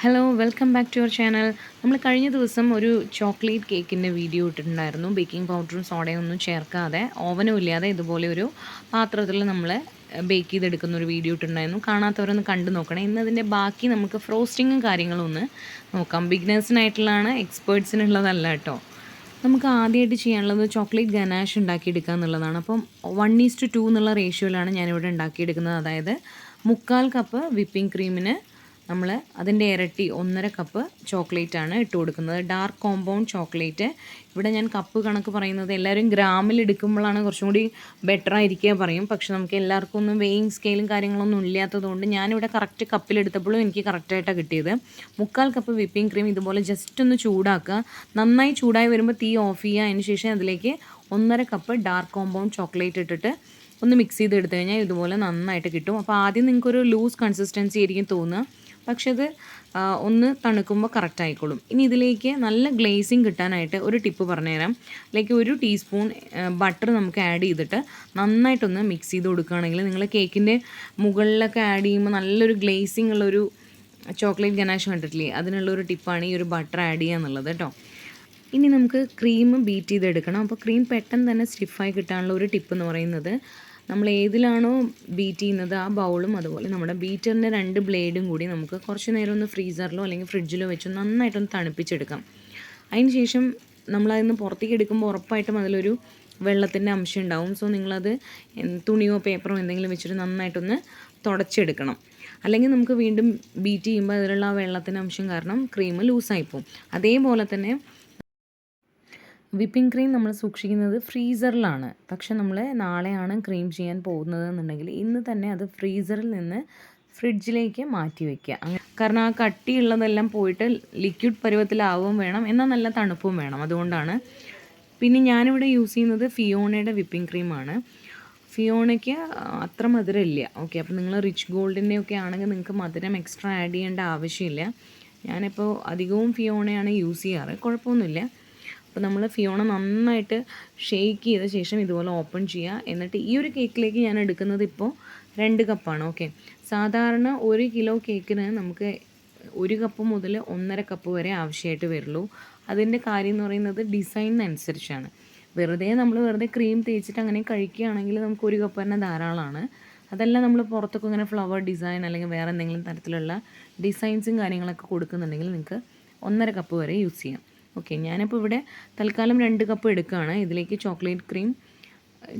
Hello welcome back to your channel. നമ്മൾ കഴിഞ്ഞ ദിവസം ഒരു ചോക്ലേറ്റ് കേക്കിൻ്റെ വീഡിയോ ഇട്ടിട്ടുണ്ടായിരുന്നു. ബേക്കിംഗ് പൗഡറും സോഡയും ഒന്നും ചേർക്കാതെ ഓവനും ഇല്ലാതെ ഇതുപോലെ ഒരു പാത്രത്തിൽ നമ്മൾ ബേക്ക് ചെയ്തെടുക്കുന്ന ഒരു വീഡിയോ ഇട്ടിട്ടുണ്ടായിരുന്നു. കാണാത്തവരൊന്ന് കണ്ടു നോക്കണേ. ഇന്ന് അതിൻ്റെ ബാക്കി നമുക്ക് ഫ്രോസ്റ്റിങ്ങും കാര്യങ്ങളും ഒന്ന് നോക്കാം. ബിഗിനേഴ്സിനായിട്ടുള്ളതാണ്, എക്സ്പേർട്സിനുള്ളതല്ല കേട്ടോ. നമുക്ക് ആദ്യമായിട്ട് ചെയ്യാനുള്ളത് ചോക്ലേറ്റ് ഗനാഷ് ഉണ്ടാക്കിയെടുക്കുക എന്നുള്ളതാണ്. അപ്പം 1:2 എന്നുള്ള റേഷ്യോയിലാണ് ഞാനിവിടെ ഉണ്ടാക്കിയെടുക്കുന്നത്. അതായത് 1/4 കപ്പ് വിപ്പിംഗ് ക്രീമിന് നമ്മൾ അതിൻ്റെ ഇരട്ടി 1.5 കപ്പ് ചോക്ലേറ്റാണ് ഇട്ട് കൊടുക്കുന്നത്. Dark compound chocolate. ഇവിടെ ഞാൻ കപ്പ് കണക്ക് പറയുന്നത് എല്ലാവരും ഗ്രാമിൽ എടുക്കുമ്പോഴാണ് കുറച്ചും കൂടി ബെറ്റർ ആയിരിക്കുക പറയും. പക്ഷെ നമുക്ക് എല്ലാവർക്കും ഒന്നും വെയിങ് സ്കെയിലും കാര്യങ്ങളൊന്നും ഇല്ലാത്തതുകൊണ്ട് ഞാനിവിടെ കറക്റ്റ് കപ്പിലെടുത്തപ്പോഴും എനിക്ക് കറക്റ്റായിട്ടാണ് കിട്ടിയത്. 1/4 കപ്പ് വിപ്പിംഗ് ക്രീം ഇതുപോലെ ജസ്റ്റ് ഒന്ന് ചൂടാക്കുക. നന്നായി ചൂടായി വരുമ്പോൾ തീ ഓഫ് ചെയ്യുക. അതിന് ശേഷം അതിലേക്ക് 1.5 കപ്പ് ഡാർക്ക് കോമ്പൗണ്ട് ചോക്ലേറ്റ് ഇട്ടിട്ട് ഒന്ന് മിക്സ് ചെയ്ത് എടുത്തു കഴിഞ്ഞാൽ ഇതുപോലെ നന്നായിട്ട് കിട്ടും. അപ്പോൾ ആദ്യം നിങ്ങൾക്കൊരു ലൂസ് കൺസിസ്റ്റൻസി ആയിരിക്കും തോന്നുക, പക്ഷെ അത് ഒന്ന് തണുക്കുമ്പോൾ കറക്റ്റ് ആയിക്കോളും. ഇനി ഇതിലേക്ക് നല്ല ഗ്ലേസിങ് കിട്ടാനായിട്ട് ഒരു ടിപ്പ് പറഞ്ഞുതരാം. അതിലേക്ക് 1 ടീസ്പൂൺ ബട്ടർ നമുക്ക് ആഡ് ചെയ്തിട്ട് നന്നായിട്ടൊന്ന് മിക്സ് ചെയ്ത് കൊടുക്കുകയാണെങ്കിൽ നിങ്ങൾ കേക്കിൻ്റെ മുകളിലൊക്കെ ആഡ് ചെയ്യുമ്പോൾ നല്ലൊരു ഗ്ലേസിങ് ഉള്ളൊരു ചോക്ലേറ്റ് ഗനാഷ് കണ്ടിട്ടില്ലേ, അതിനുള്ളൊരു ടിപ്പാണ് ഈ ഒരു ബട്ടർ ആഡ് ചെയ്യുക എന്നുള്ളത് കേട്ടോ. ഇനി നമുക്ക് ക്രീം ബീറ്റ് ചെയ്തെടുക്കണം. അപ്പോൾ ക്രീം പെട്ടെന്ന് തന്നെ സ്റ്റിഫായി കിട്ടാനുള്ള ഒരു ടിപ്പ് എന്ന് പറയുന്നത്, നമ്മൾ ഏതിലാണോ ബീറ്റ് ചെയ്യുന്നത് ആ ബൗളും അതുപോലെ നമ്മുടെ ബീറ്ററിൻ്റെ 2 ബ്ലേഡും കൂടി നമുക്ക് കുറച്ച് നേരം ഒന്ന് ഫ്രീസറിലോ അല്ലെങ്കിൽ ഫ്രിഡ്ജിലോ വെച്ച് നന്നായിട്ടൊന്ന് തണുപ്പിച്ചെടുക്കാം. അതിന് ശേഷം നമ്മളതിന്ന് പുറത്തേക്ക് എടുക്കുമ്പോൾ ഉറപ്പായിട്ടും അതിലൊരു വെള്ളത്തിൻ്റെ അംശം ഉണ്ടാവും. സോ നിങ്ങളത് തുണിയോ പേപ്പറോ എന്തെങ്കിലും വെച്ചിട്ട് നന്നായിട്ടൊന്ന് തുടച്ചെടുക്കണം. അല്ലെങ്കിൽ നമുക്ക് വീണ്ടും ബീറ്റ് ചെയ്യുമ്പോൾ അതിലുള്ള ആ വെള്ളത്തിൻ്റെ അംശം കാരണം ക്രീം ലൂസായിപ്പോവും. അതേപോലെ തന്നെ വിപ്പിംഗ് ക്രീം നമ്മൾ സൂക്ഷിക്കുന്നത് ഫ്രീസറിലാണ്. പക്ഷെ നമ്മൾ നാളെയാണ് ക്രീം ചെയ്യാൻ പോകുന്നത് എന്നുണ്ടെങ്കിൽ ഇന്ന് തന്നെ അത് ഫ്രീസറിൽ നിന്ന് ഫ്രിഡ്ജിലേക്ക് മാറ്റി വയ്ക്കുക. കാരണം ആ കട്ടിയുള്ളതെല്ലാം പോയിട്ട് ലിക്വിഡ് പരുവത്തിലാവും വേണം, എന്നാൽ നല്ല തണുപ്പും വേണം. അതുകൊണ്ടാണ്. പിന്നെ ഞാനിവിടെ യൂസ് ചെയ്യുന്നത് ഫിയോണയുടെ വിപ്പിംഗ് ക്രീമാണ്. ഫിയോണയ്ക്ക് അത്ര മധുരമില്ല. ഓക്കെ, അപ്പോൾ നിങ്ങൾ റിച്ച് ഗോൾഡിൻ്റെ ഒക്കെ ആണെങ്കിൽ നിങ്ങൾക്ക് മധുരം എക്സ്ട്രാ ആഡ് ചെയ്യേണ്ട ആവശ്യമില്ല. ഞാനിപ്പോൾ അധികവും ഫിയോണയാണ് യൂസ് ചെയ്യാറ്, കുഴപ്പമൊന്നുമില്ല. അപ്പോൾ നമ്മൾ ഫിയോണ നന്നായിട്ട് ഷെയ്ക്ക് ചെയ്ത ശേഷം ഇതുപോലെ ഓപ്പൺ ചെയ്യുക. എന്നിട്ട് ഈ ഒരു കേക്കിലേക്ക് ഞാൻ എടുക്കുന്നത് ഇപ്പോൾ 2 കപ്പാണ്. ഓക്കെ, സാധാരണ 1 കിലോ കേക്കിന് നമുക്ക് 1 കപ്പ് മുതൽ 1.5 കപ്പ് വരെ ആവശ്യമായിട്ട് വരുള്ളൂ. അതിൻ്റെ കാര്യം എന്ന് പറയുന്നത് ഡിസൈനിനനുസരിച്ചാണ്. നമ്മൾ വെറുതെ ക്രീം തേച്ചിട്ട് അങ്ങനെ കഴിക്കുകയാണെങ്കിൽ നമുക്ക് 1 കപ്പ് തന്നെ ധാരാളമാണ്. അതെല്ലാം നമ്മൾ പുറത്തൊക്കെ ഇങ്ങനെ ഫ്ലവർ ഡിസൈൻ അല്ലെങ്കിൽ വേറെ എന്തെങ്കിലും തരത്തിലുള്ള ഡിസൈൻസും കാര്യങ്ങളൊക്കെ കൊടുക്കുന്നുണ്ടെങ്കിൽ നിങ്ങൾക്ക് 1.5 കപ്പ് വരെ യൂസ് ചെയ്യാം. ഓക്കെ, ഞാനിപ്പോൾ ഇവിടെ തൽക്കാലം 2 കപ്പ് എടുക്കുകയാണ്. ഇതിലേക്ക്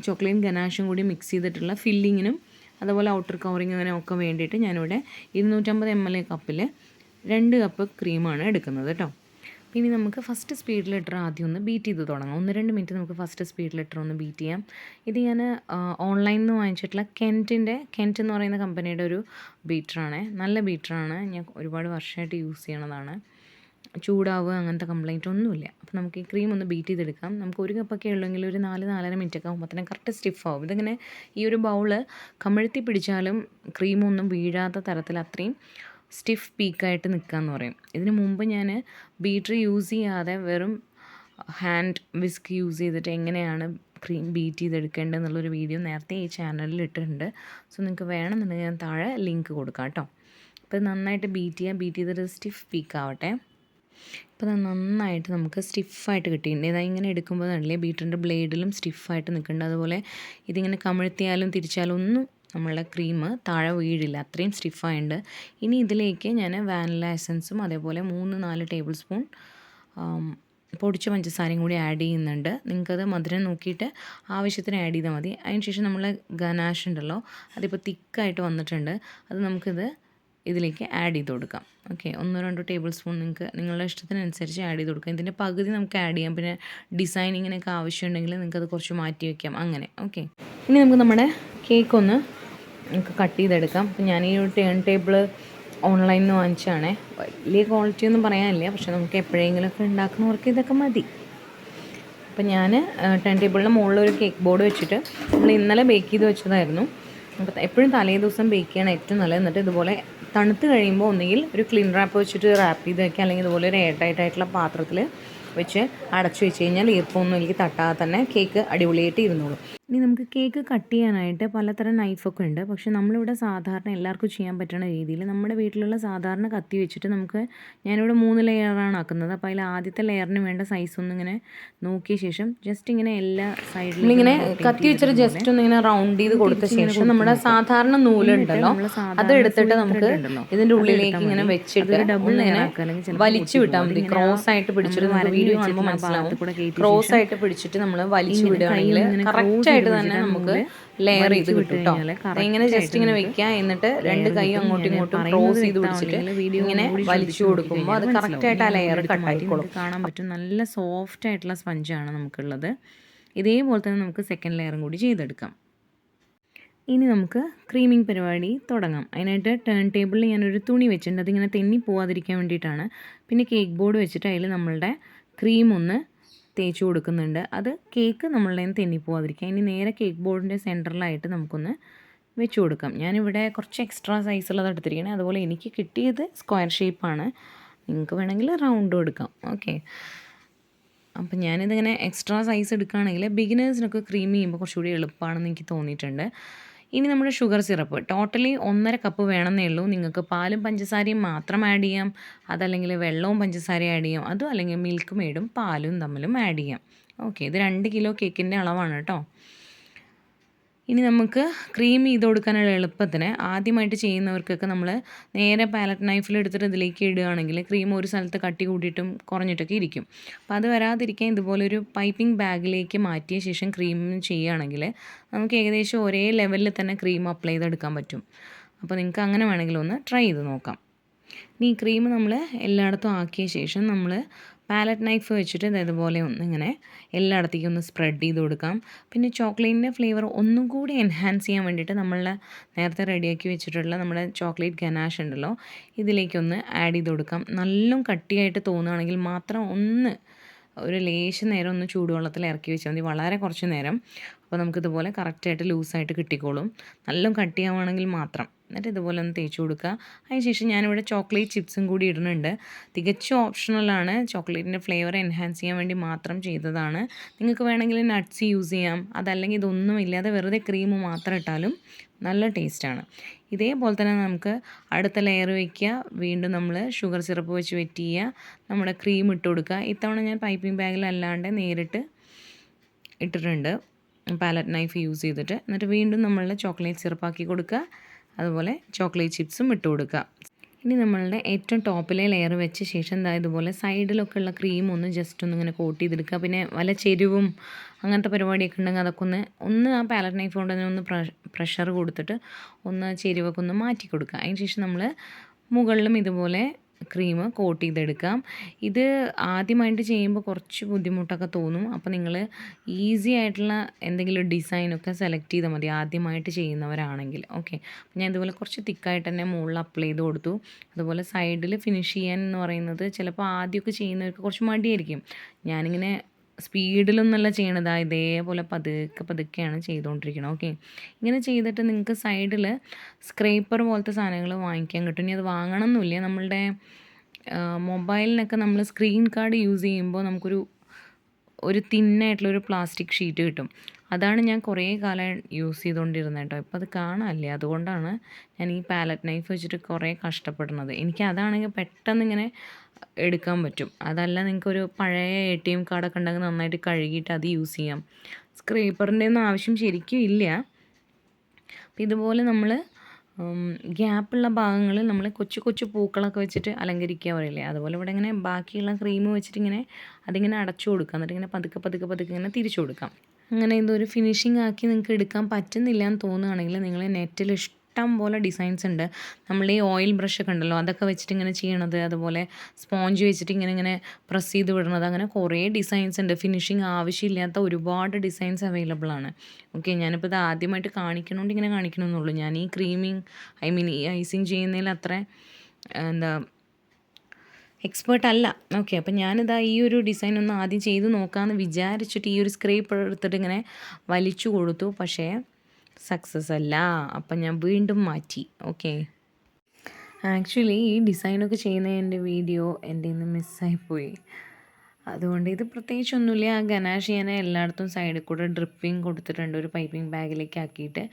ചോക്ലേറ്റ് ഗനാഷും കൂടി മിക്സ് ചെയ്തിട്ടുള്ള ഫില്ലിങ്ങിനും അതുപോലെ ഔട്ടർ കവറിങ്ങിനും ഒക്കെ വേണ്ടിയിട്ട് ഞാനിവിടെ 250 ml കപ്പിൽ 2 കപ്പ് ക്രീമാണ് എടുക്കുന്നത് കേട്ടോ. പിന്നെ നമുക്ക് ഫസ്റ്റ് സ്പീഡിലിട്ടർ ആദ്യം ഒന്ന് ബീറ്റ് ചെയ്ത് തുടങ്ങാം. 1-2 മിനിറ്റ് നമുക്ക് ഫസ്റ്റ് സ്പീഡിലിട്ടർ ഒന്ന് ബീറ്റ് ചെയ്യാം. ഇത് ഞാൻ ഓൺലൈനിൽ നിന്ന് വാങ്ങിച്ചിട്ടുള്ള കെൻറ്റ് എന്ന് പറയുന്ന കമ്പനിയുടെ ഒരു ബീറ്ററാണ്. നല്ല ബീറ്ററാണ്. ഞാൻ ഒരുപാട് വർഷമായിട്ട് യൂസ് ചെയ്യണതാണ്. ചൂടാവുക അങ്ങനത്തെ കംപ്ലൈൻറ്റ് ഒന്നുമില്ല. അപ്പോൾ നമുക്ക് ഈ ക്രീം ഒന്ന് ബീറ്റ് ചെയ്തെടുക്കാം. നമുക്ക് 1 കപ്പൊക്കെ ഉള്ളെങ്കിൽ ഒരു 4-4.5 മിനിറ്റൊക്കെ ആകുമ്പോൾ തന്നെ കറക്റ്റ് സ്റ്റിഫാവും. ഇതിങ്ങനെ ഈ ഒരു ബൗള് കമിഴ്ത്തി പിടിച്ചാലും ക്രീമൊന്നും വീഴാത്ത തരത്തിൽ അത്രയും സ്റ്റിഫ് പീക്കായിട്ട് നിൽക്കുക എന്ന് പറയും. ഇതിന് മുമ്പ് ഞാൻ ബീറ്റർ യൂസ് ചെയ്യാതെ വെറും ഹാൻഡ് വിസ്ക് യൂസ് ചെയ്തിട്ട് എങ്ങനെയാണ് ക്രീം ബീറ്റ് ചെയ്തെടുക്കേണ്ടത് എന്നുള്ളൊരു വീഡിയോ നേരത്തെ ഈ ചാനലിൽ ഇട്ടിട്ടുണ്ട്. സോ നിങ്ങൾക്ക് വേണമെന്നുണ്ടെങ്കിൽ ഞാൻ താഴെ ലിങ്ക് കൊടുക്കാം കേട്ടോ. അപ്പോൾ നന്നായിട്ട് ബീറ്റ് ചെയ്തിട്ട് സ്റ്റിഫ് പീക്കാവട്ടെ. ഇപ്പോൾ നന്നായിട്ട് നമുക്ക് സ്റ്റിഫായിട്ട് കിട്ടിയിട്ടുണ്ട്. ഇതാ ഇങ്ങനെ എടുക്കുമ്പോൾ തന്നെ ബീറ്ററിൻ്റെ ബ്ലേഡിലും സ്റ്റിഫായിട്ട് നിൽക്കുന്നുണ്ട്. അതുപോലെ ഇതിങ്ങനെ കമിഴ്ത്തിയാലും തിരിച്ചാലും ഒന്നും നമ്മളുടെ ക്രീം താഴെ വീഴില്ല, അത്രയും സ്റ്റിഫായിട്ടുണ്ട്. ഇനി ഇതിലേക്ക് ഞാൻ വാനില എസൻസും അതേപോലെ 3-4 ടേബിൾ സ്പൂൺ പൊടിച്ച പഞ്ചസാരയും കൂടി ആഡ് ചെയ്യുന്നുണ്ട്. നിങ്ങൾക്കത് മധുരം നോക്കിയിട്ട് ആവശ്യത്തിന് ആഡ് ചെയ്താൽ മതി. അതിന് ശേഷം നമ്മൾ ഗനാഷ് ഉണ്ടല്ലോ, അതിപ്പോൾ തിക്കായിട്ട് വന്നിട്ടുണ്ട്. അത് നമുക്കിത് ഇതിലേക്ക് ആഡ് ചെയ്ത് കൊടുക്കാം. ഓക്കെ, 1-2 ടേബിൾ സ്പൂൺ നിങ്ങളുടെ ഇഷ്ടത്തിനനുസരിച്ച് ആഡ് ചെയ്ത് കൊടുക്കാം. ഇതിൻ്റെ പകുതി നമുക്ക് ആഡ് ചെയ്യാം. പിന്നെ ഡിസൈനിങ്ങിനൊക്കെ ആവശ്യമുണ്ടെങ്കിൽ നിങ്ങൾക്കത് കുറച്ച് മാറ്റി വയ്ക്കാം. അങ്ങനെ. ഓക്കെ, ഇനി നമുക്ക് നമ്മുടെ കേക്കൊന്ന് നമുക്ക് കട്ട് ചെയ്തെടുക്കാം. അപ്പം ഞാൻ ഈ ഒരു ടേൺ ടേബിൾ ഓൺലൈനിൽ നിന്ന് വാങ്ങിച്ചാണ്. വലിയ ക്വാളിറ്റി ഒന്നും പറയാനില്ല, പക്ഷെ നമുക്ക് എപ്പോഴെങ്കിലുമൊക്കെ ഉണ്ടാക്കുന്നവർക്ക് ഇതൊക്കെ മതി. അപ്പം ഞാൻ ടേൺ ടേബിളിൻ്റെ മുകളിൽ ഒരു കേക്ക് ബോർഡ് വെച്ചിട്ട് നമ്മൾ ഇന്നലെ ബേക്ക് ചെയ്ത് വെച്ചതായിരുന്നു. അപ്പോൾ എപ്പോഴും തലേ ദിവസം ബേക്ക് ചെയ്യണം ഏറ്റവും നല്ലത്. എന്നിട്ട് ഇതുപോലെ തണുത്ത് കഴിയുമ്പോൾ ഒന്നുകിൽ ഒരു ക്ലീൻ റാപ്പ് വെച്ചിട്ട് റാപ്പ് ചെയ്ത് വയ്ക്കുക, അല്ലെങ്കിൽ ഇതുപോലെ ഒരു എയർ ടൈറ്റ് ആയിട്ടുള്ള പാത്രത്തിൽ വെച്ച് അടച്ചു വെച്ച് കഴിഞ്ഞാൽ ഈർപ്പമൊന്നും എനിക്ക് തട്ടാതെ തന്നെ കേക്ക് അടിപൊളിയായിട്ട് ഇരുന്നോളും. ഇനി നമുക്ക് കേക്ക് കട്ട് ചെയ്യാനായിട്ട് പലതരം നൈഫൊക്കെ ഉണ്ട്. പക്ഷേ നമ്മളിവിടെ സാധാരണ എല്ലാവർക്കും ചെയ്യാൻ പറ്റുന്ന രീതിയിൽ നമ്മുടെ വീട്ടിലുള്ള സാധാരണ കത്തി വെച്ചിട്ട് ഞാനിവിടെ 3 ലെയറാണ് ആക്കുന്നത്. അപ്പോൾ അതിൽ ആദ്യത്തെ ലെയറിന് വേണ്ട സൈസ് ഒന്നിങ്ങനെ നോക്കിയ ശേഷം ജസ്റ്റ് ഇങ്ങനെ എല്ലാ സൈഡിലും ഇങ്ങനെ കത്തി വെച്ചിട്ട് ജസ്റ്റ് ഒന്നിങ്ങനെ റൗണ്ട് ചെയ്ത് കൊടുത്ത ശേഷം നമ്മുടെ സാധാരണ നൂലുണ്ടല്ലോ അത് എടുത്തിട്ട് നമുക്ക് ഇതിൻ്റെ ഉള്ളിലേക്ക് ഇങ്ങനെ വെച്ചിട്ട് വലിച്ചു വിട്ടാൽ മതി. ക്രോസ് ആയിട്ട് പിടിച്ചിട്ട് വീഡിയോ കാണുമ്പോൾ മനസ്സിലാവും. ക്രോസ് ആയിട്ട് പിടിച്ചിട്ട് നമ്മൾ വലിച്ചു വിടുകയാണെങ്കിൽ കറക്റ്റ് ആയിട്ട് തന്നെ നമുക്ക് ലെയർ ചെയ്ത് കിട്ടും കേട്ടോ. ഇങ്ങനെ ജസ്റ്റ് ഇങ്ങനെ വെക്കുക, എന്നിട്ട് 2 കൈ അങ്ങോട്ടും ഇങ്ങോട്ടും ക്രോസ് ചെയ്ത് പിടിച്ചിട്ട് ഇങ്ങനെ വലിച്ചു കൊടുക്കുമ്പോൾ അത് കറക്റ്റ് ആയിട്ട് ആ ലെയർ കട്ടായിക്കോളും. കാണാൻ പറ്റും നല്ല സോഫ്റ്റ് ആയിട്ടുള്ള സ്പഞ്ചാണ് നമുക്കുള്ളത്. ഇതേപോലെ തന്നെ നമുക്ക് സെക്കൻഡ് ലെയറും കൂടി ചെയ്തെടുക്കാം. ഇനി നമുക്ക് ക്രീമിങ് പരിപാടി തുടങ്ങാം. അതിനായിട്ട് ടേൺ ടേബിളിൽ ഞാനൊരു തുണി വെച്ചിട്ടുണ്ട്, അതിങ്ങനെ തെന്നി പോവാതിരിക്കാൻ വേണ്ടിയിട്ടാണ്. പിന്നെ കേക്ക് ബോർഡ് വെച്ചിട്ട് അതിൽ നമ്മളുടെ ക്രീം ഒന്ന് തേച്ച് കൊടുക്കുന്നുണ്ട്. അത് കേക്ക് നമ്മളുടെ തെന്നി പോവാതിരിക്കാം. ഇനി നേരെ കേക്ക് ബോർഡിൻ്റെ സെൻറ്ററിലായിട്ട് നമുക്കൊന്ന് വെച്ച് കൊടുക്കാം. ഞാനിവിടെ കുറച്ച് എക്സ്ട്രാ സൈസുള്ളത് എടുത്തിരിക്കണേ. അതുപോലെ എനിക്ക് കിട്ടിയത് സ്ക്വയർ ഷേപ്പാണ്. നിങ്ങൾക്ക് വേണമെങ്കിൽ റൗണ്ടും എടുക്കാം. ഓക്കെ, അപ്പം ഞാനിതിങ്ങനെ എക്സ്ട്രാ സൈസ് എടുക്കുകയാണെങ്കിൽ ബിഗിനേഴ്സിനൊക്കെ ക്രീം ചെയ്യുമ്പോൾ കുറച്ചുകൂടി എളുപ്പമാണെന്ന് എനിക്ക് തോന്നിയിട്ടുണ്ട്. ഇനി നമ്മുടെ ഷുഗർ സിറപ്പ് ടോട്ടലി 1.5 കപ്പ് വേണമെന്നേ ഉള്ളൂ. നിങ്ങൾക്ക് പാലും പഞ്ചസാരയും മാത്രം ആഡ് ചെയ്യാം, അതല്ലെങ്കിൽ വെള്ളവും പഞ്ചസാരയും ആഡ് ചെയ്യാം, അതും അല്ലെങ്കിൽ മിൽക്ക് മെയ്ഡും പാലും തമ്മിലും ആഡ് ചെയ്യാം. ഓക്കെ, ഇത് 2 കിലോ കേക്കിൻ്റെ അളവാണ് കേട്ടോ. ഇനി നമുക്ക് ക്രീം ചെയ്ത് കൊടുക്കാനുള്ള എളുപ്പത്തിന് ആദ്യമായിട്ട് ചെയ്യുന്നവർക്കൊക്കെ നമ്മൾ നേരെ പാലറ്റ് നൈഫിൽ എടുത്തിട്ട് ഇതിലേക്ക് ഇടുകയാണെങ്കിൽ ക്രീം ഒരു സ്ഥലത്ത് കട്ടി കൂട്ടിയിട്ടും കുറഞ്ഞിട്ടൊക്കെ ഇരിക്കും. അപ്പോൾ അത് വരാതിരിക്കാൻ ഇതുപോലൊരു പൈപ്പിംഗ് ബാഗിലേക്ക് മാറ്റിയ ശേഷം ക്രീം ചെയ്യുകയാണെങ്കിൽ നമുക്ക് ഏകദേശം ഒരേ ലെവലിൽ തന്നെ ക്രീം അപ്ലൈ ചെയ്തെടുക്കാൻ പറ്റും. അപ്പോൾ നിങ്ങൾക്ക് അങ്ങനെ വേണമെങ്കിൽ ഒന്ന് ട്രൈ ചെയ്ത് നോക്കാം. ഇനി ഈ ക്രീം നമ്മൾ എല്ലായിടത്തും ആക്കിയ ശേഷം നമ്മൾ പാലറ്റ് നൈഫ് വെച്ചിട്ട് ഇതുപോലെ ഒന്നിങ്ങനെ എല്ലായിടത്തേക്കും ഒന്ന് സ്പ്രെഡ് ചെയ്ത് കൊടുക്കാം. പിന്നെ ചോക്ലേറ്റിൻ്റെ ഫ്ലേവർ ഒന്നും കൂടി എൻഹാൻസ് ചെയ്യാൻ വേണ്ടിയിട്ട് നമ്മൾ നേരത്തെ റെഡിയാക്കി വെച്ചിട്ടുള്ള നമ്മുടെ ചോക്ലേറ്റ് ഗനാഷ് ഉണ്ടല്ലോ, ഇതിലേക്കൊന്ന് ആഡ് ചെയ്ത് കൊടുക്കാം. നല്ലോണം കട്ടിയായിട്ട് തോന്നുകയാണെങ്കിൽ മാത്രം ഒരു ലേശം നേരം ഒന്ന് ചൂടുവെള്ളത്തിൽ ഇറക്കി വെച്ചാൽ മതി, വളരെ കുറച്ച് നേരം. അപ്പോൾ നമുക്കിതുപോലെ കറക്റ്റായിട്ട് ലൂസായിട്ട് കിട്ടിക്കോളും. നല്ലോണം കട്ടിയാവുകയാണെങ്കിൽ മാത്രം. എന്നിട്ട് ഇതുപോലെ ഒന്ന് തേച്ച് കൊടുക്കുക. അതിനുശേഷം ഞാനിവിടെ ചോക്ലേറ്റ് ചിപ്സും കൂടി ഇടുന്നുണ്ട്. തികച്ചും ഓപ്ഷണലാണ്, ചോക്ലേറ്റിൻ്റെ ഫ്ലേവർ എൻഹാൻസ് ചെയ്യാൻ വേണ്ടി മാത്രം ചെയ്തതാണ്. നിങ്ങൾക്ക് വേണമെങ്കിൽ നട്ട്സ് യൂസ് ചെയ്യാം, അതല്ലെങ്കിൽ ഇതൊന്നും ഇല്ലാതെ വെറുതെ ക്രീം മാത്രം ഇട്ടാലും നല്ല ടേസ്റ്റാണ്. ഇതേപോലെ തന്നെ നമുക്ക് അടുത്ത ലെയർ വയ്ക്കുക. വീണ്ടും നമ്മൾ ഷുഗർ സിറപ്പ് വെച്ച് വെറ്റ് ചെയ്യുക, നമ്മുടെ ക്രീം ഇട്ട് കൊടുക്കുക. ഇത്തവണ ഞാൻ പൈപ്പിംഗ് ബാഗിലല്ലാണ്ട് നേരിട്ട് ഇട്ടിട്ടുണ്ട് പാലറ്റ് നൈഫ് യൂസ് ചെയ്തിട്ട്. എന്നിട്ട് വീണ്ടും നമ്മൾ ചോക്ലേറ്റ് സിറപ്പാക്കി കൊടുക്കുക, അതുപോലെ ചോക്ലേറ്റ് ചിപ്സും ഇട്ട് കൊടുക്കുക. ഇനി നമ്മളുടെ ഏറ്റവും ടോപ്പിലെ ലെയർ വെച്ച ശേഷം ഇതുപോലെ സൈഡിലൊക്കെ ഉള്ള ക്രീം ഒന്ന് ജസ്റ്റ് ഒന്നിങ്ങനെ കോട്ട് ചെയ്തെടുക്കുക. പിന്നെ വല്ല ചെരുവും അങ്ങനത്തെ പരിപാടിയൊക്കെ ഉണ്ടെങ്കിൽ അതൊക്കെ ഒന്ന് ആ പാലറ്റ് നൈഫ് കൊണ്ട് തന്നെ ഒന്ന് പ്രഷർ കൊടുത്തിട്ട് ഒന്ന് ചെരുവൊക്കെ ഒന്ന് മാറ്റി കൊടുക്കുക. അതിന് ശേഷം നമ്മൾ മുകളിലും ഇതുപോലെ ക്രീം കോട്ട് ചെയ്തെടുക്കാം. ഇത് ആദ്യമായിട്ട് ചെയ്യുമ്പോൾ കുറച്ച് ബുദ്ധിമുട്ടൊക്കെ തോന്നും. അപ്പോൾ നിങ്ങൾ ഈസി ആയിട്ടുള്ള എന്തെങ്കിലും ഡിസൈനൊക്കെ സെലക്ട് ചെയ്താൽ മതി ആദ്യമായിട്ട് ചെയ്യുന്നവരാണെങ്കിൽ. ഓക്കെ, ഞാൻ ഇതുപോലെ കുറച്ച് തിക്കായിട്ട് തന്നെ മുകളിൽ അപ്ലൈ ചെയ്ത് കൊടുത്തു. അതുപോലെ സൈഡിൽ ഫിനിഷ് ചെയ്യാൻ എന്ന് പറയുന്നത് ചിലപ്പോൾ ആദ്യമൊക്കെ ചെയ്യുന്നവർക്ക് കുറച്ച് മടിയായിരിക്കും. ഞാനിങ്ങനെ സ്പീഡിലൊന്നുമല്ല ചെയ്യണത്, ഇതേപോലെ പതുക്കെയാണ് ചെയ്തുകൊണ്ടിരിക്കണം. ഓക്കെ, ഇങ്ങനെ ചെയ്തിട്ട് നിങ്ങൾക്ക് സൈഡിൽ സ്ക്രേപ്പർ പോലത്തെ സാധനങ്ങൾ വാങ്ങിക്കാൻ കിട്ടും. ഇനി അത് വാങ്ങണമെന്നില്ല, നമ്മളുടെ മൊബൈലിനൊക്കെ നമ്മൾ സ്ക്രീൻ കാർഡ് യൂസ് ചെയ്യുമ്പോൾ ഒരു തിന്നായിട്ടുള്ളൊരു പ്ലാസ്റ്റിക് ഷീറ്റ് കിട്ടും. അതാണ് ഞാൻ കുറേ കാലം യൂസ് ചെയ്തുകൊണ്ടിരുന്നത് കേട്ടോ. ഇപ്പോൾ അത് കാണാനില്ലേ, അതുകൊണ്ടാണ് ഞാൻ ഈ പാലറ്റ് നൈഫ് വെച്ചിട്ട് കുറേ കഷ്ടപ്പെടുന്നത്. എനിക്ക് അതാണെങ്കിൽ പെട്ടെന്ന് ഇങ്ങനെ എടുക്കാൻ പറ്റും. അതല്ല നിങ്ങൾക്കൊരു പഴയ ATM കാർഡൊക്കെ ഉണ്ടെങ്കിൽ നന്നായിട്ട് കഴുകിയിട്ട് അത് യൂസ് ചെയ്യാം. സ്ക്രേപ്പറിൻ്റെ ഒന്നും ആവശ്യം ശരിക്കും ഇല്ല. അപ്പം ഇതുപോലെ നമ്മൾ ഗ്യാപ്പുള്ള ഭാഗങ്ങളിൽ നമ്മൾ കൊച്ചു കൊച്ചു പൂക്കളൊക്കെ വെച്ചിട്ട് അലങ്കരിക്കുക പറയില്ലേ, അതുപോലെ ഇവിടെ ഇങ്ങനെ ബാക്കിയുള്ള ക്രീം വെച്ചിട്ട് അതിങ്ങനെ അടച്ചു കൊടുക്കുക. എന്നിട്ട് ഇങ്ങനെ പതുക്കെ ഇങ്ങനെ തിരിച്ചു കൊടുക്കാം. അങ്ങനെ ഇതൊരു ഫിനിഷിംഗ് ആക്കി നിങ്ങൾക്ക് എടുക്കാൻ പറ്റുന്നില്ല എന്ന് തോന്നുകയാണെങ്കിൽ നിങ്ങൾ നെറ്റിൽ ഇഷ്ടം പോലെ ഡിസൈൻസ് ഉണ്ട്. നമ്മൾ ഈ ഓയിൽ ബ്രഷൊക്കെ ഉണ്ടല്ലോ, അതൊക്കെ വെച്ചിട്ട് ഇങ്ങനെ ചെയ്യണത്, അതുപോലെ സ്പോഞ്ച് വെച്ചിട്ട് ഇങ്ങനെ പ്രസ് ചെയ്ത് വിടണത്, അങ്ങനെ കുറേ ഡിസൈൻസ് ഉണ്ട്. ഫിനിഷിങ് ആവശ്യമില്ലാത്ത ഒരുപാട് ഡിസൈൻസ് അവൈലബിൾ ആണ്. ഓക്കെ, ഞാനിപ്പോൾ ഇത് ആദ്യമായിട്ട് കാണിക്കണോണ്ട് ഇങ്ങനെ കാണിക്കണമെന്നുള്ളൂ. ഞാൻ ഈ ഈ ഐസിങ് ചെയ്യുന്നതിൽ അത്ര എക്സ്പേർട്ട് അല്ല. ഓക്കെ, അപ്പം ഞാനിതാ ഈ ഒരു ഡിസൈൻ ഒന്ന് ആദ്യം ചെയ്ത് നോക്കാമെന്ന് വിചാരിച്ചിട്ട് ഈ ഒരു സ്ക്രേപ്പർ എടുത്തിട്ട് ഇങ്ങനെ വലിച്ചു കൊടുത്തു. പക്ഷേ സക്സസ് അല്ല. അപ്പം ഞാൻ വീണ്ടും മാറ്റി. ഓക്കെ, ആക്ച്വലി ഈ ഡിസൈനൊക്കെ ചെയ്യുന്ന എൻ്റെ വീഡിയോ എൻ്റെ ഇന്ന് മിസ്സായിപ്പോയി. അതുകൊണ്ട് ഇത് പ്രത്യേകിച്ചൊന്നുമില്ല. ആ ഗനാഷ് ഞാൻ എല്ലായിടത്തും സൈഡിൽ കൂടെ ഡ്രിപ്പിംഗ് കൊടുത്തിട്ടുണ്ട്, ഒരു പൈപ്പിംഗ് ബാഗിലേക്ക് ആക്കിയിട്ട്.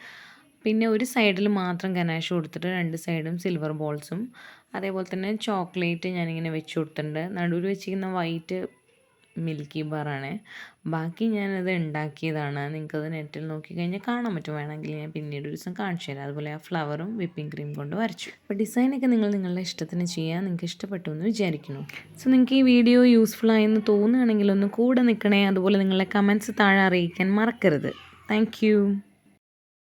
പിന്നെ ഒരു സൈഡിൽ മാത്രം ഗനാഷ് കൊടുത്തിട്ട് 2 സൈഡും സിൽവർ ബോൾസും അതേപോലെ തന്നെ ചോക്ലേറ്റ് ഞാനിങ്ങനെ വെച്ച് കൊടുത്തിട്ടുണ്ട്. നടുവിൽ വെച്ചിരിക്കുന്ന വൈറ്റ് മിൽക്കി ബാറാണ്. ബാക്കി ഞാനത് ഉണ്ടാക്കിയതാണ്. നിങ്ങൾക്കത് നെറ്റിൽ നോക്കിക്കഴിഞ്ഞാൽ കാണാൻ പറ്റും. വേണമെങ്കിൽ ഞാൻ പിന്നീട് ഒരു ദിവസം കാണിച്ചു തരാം. അതുപോലെ ആ ഫ്ലവറും വിപ്പിംഗ് ക്രീം കൊണ്ട് വരച്ചു. അപ്പോൾ ഡിസൈനൊക്കെ നിങ്ങളുടെ ഇഷ്ടത്തിന് ചെയ്യാം. നിങ്ങൾക്ക് ഇഷ്ടപ്പെട്ടു എന്ന് വിചാരിക്കുന്നു. സോ നിങ്ങൾക്ക് ഈ വീഡിയോ യൂസ്ഫുൾ ആയെന്ന് തോന്നുകയാണെങ്കിൽ ഒന്ന് കൂടെ നിൽക്കണേ. അതുപോലെ നിങ്ങളുടെ കമൻറ്റ്സ് താഴെ അറിയിക്കാൻ മറക്കരുത്. താങ്ക്